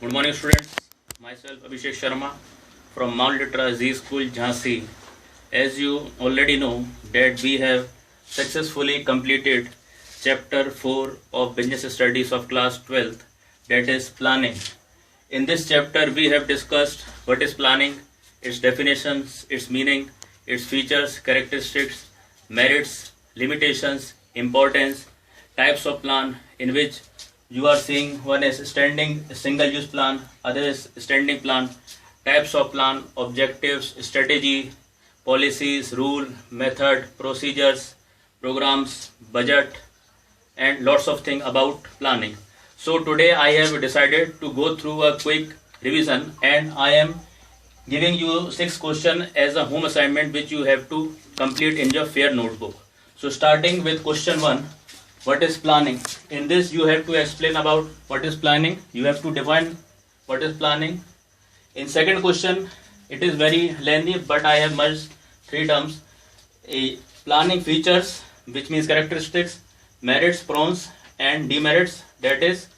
Good morning, students. Myself Abhishek Sharma from Mount Litra Z School, Jhansi. As you already know, that we have successfully completed Chapter 4 of Business Studies of Class 12th, that is Planning. In this chapter, we have discussed what is planning, its definitions, its meaning, its features, characteristics, merits, limitations, importance, types of plan, in which you are seeing one is standing single use plan, other is standing plan, types of plan, objectives, strategy, policies, rule, method, procedures, programs, budget, and lots of things about planning. So today I have decided to go through a quick revision, and I am giving you 6 questions as a home assignment which you have to complete in your fair notebook. So starting with question 1, what is planning? In this you have to explain about what is planning. You have to define what is planning. In second question, it is very lengthy, but I have merged 3 terms. A planning features, which means characteristics, merits, pros and demerits, that is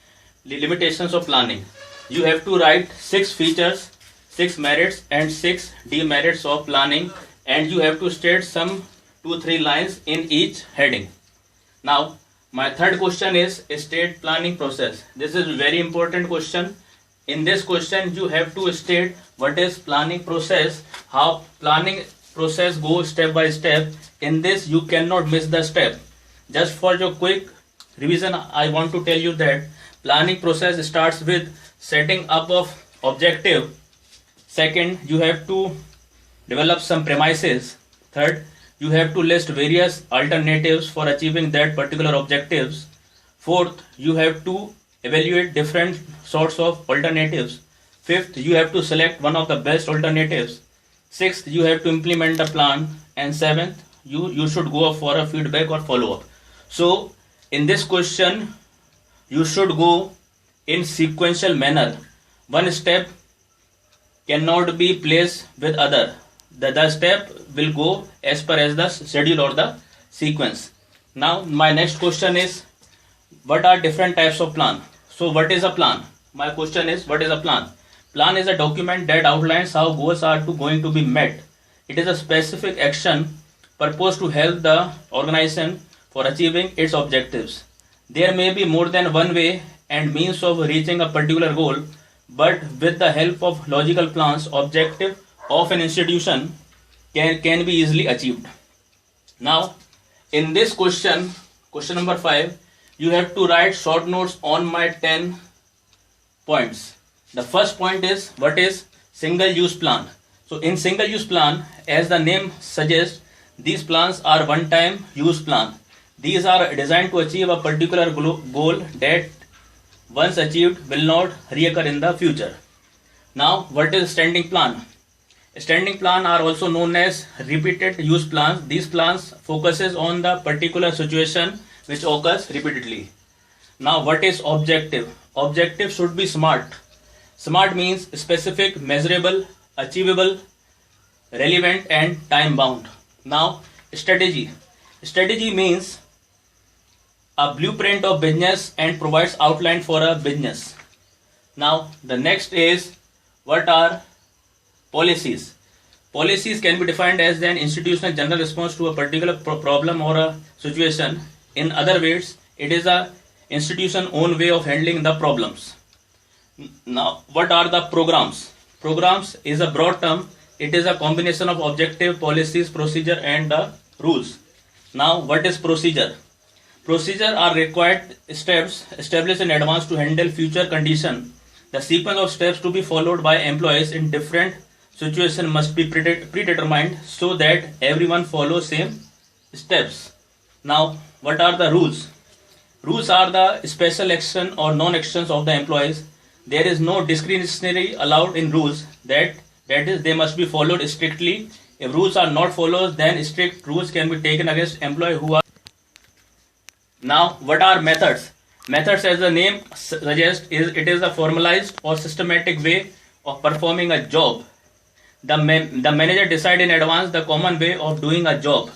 the limitations of planning. You have to write 6 features, 6 merits and 6 demerits of planning, and you have to state some 2-3 lines in each heading. Now my third question is state planning process. This is very important question. In this question you have to state what is planning process, how planning process goes step by step. In this you cannot miss the step. Just for your quick revision, I want to tell you that planning process starts with setting up of objective. Second, you have to develop some premises. Third, you have to list various alternatives for achieving that particular objectives. Fourth, you have to evaluate different sorts of alternatives. Fifth, you have to select one of the best alternatives. Sixth, you have to implement the plan. And seventh, you should go for a feedback or follow-up. So in this question, you should go in sequential manner. One step cannot be placed with other. The step will go as per as the schedule or the sequence. Now my next question is, what are different types of plan? So what is a plan? My question is, what is a plan? Plan is a document that outlines how goals are going to be met. It is a specific action purposed to help the organization for achieving its objectives. There may be more than one way and means of reaching a particular goal, but with the help of logical plans, objective of an institution can be easily achieved. Now in this question number 5, you have to write short notes on my 10 points. The first point is, what is single use plan? So in single use plan, as the name suggests, these plans are one time use plan. These are designed to achieve a particular goal that once achieved will not reoccur in the future. Now what is standing plan? Standing plan are also known as repeated use plans. These plans focuses on the particular situation which occurs repeatedly. Now what is objective? Objective should be SMART. SMART means specific, measurable, achievable, relevant and time bound. Now strategy. Strategy means a blueprint of business and provides outline for a business. Now the next is, what are policies? Policies can be defined as an institutional general response to a particular problem or a situation. In other words, it is a institution own way of handling the problems. Now what are the programs? Programs is a broad term. It is a combination of objective, policies, procedure and the rules. Now what is procedure? Procedure are required steps established in advance to handle future condition. The sequence of steps to be followed by employees in different situations must be predetermined so that everyone follows same steps. Now what are the rules? Rules are the special action or non-actions of the employees. There is no discretionary allowed in rules. That is, they must be followed strictly. If rules are not followed, then strict rules can be taken against employees who are. Now what are methods? Methods, as the name suggests, it is a formalized or systematic way of performing a job. The manager decides in advance the common way of doing a job.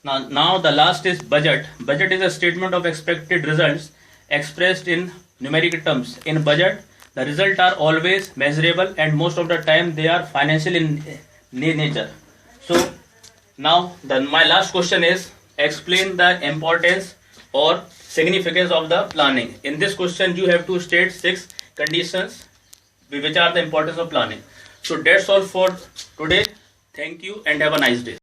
Now the last is budget. Budget is a statement of expected results expressed in numeric terms. In budget, The results are always measurable and most of the time they are financial in nature. So now my last question is, explain the importance or significance of the planning. In this question you have to state 6 conditions which are the importance of planning. So that's all for today. Thank you and have a nice day.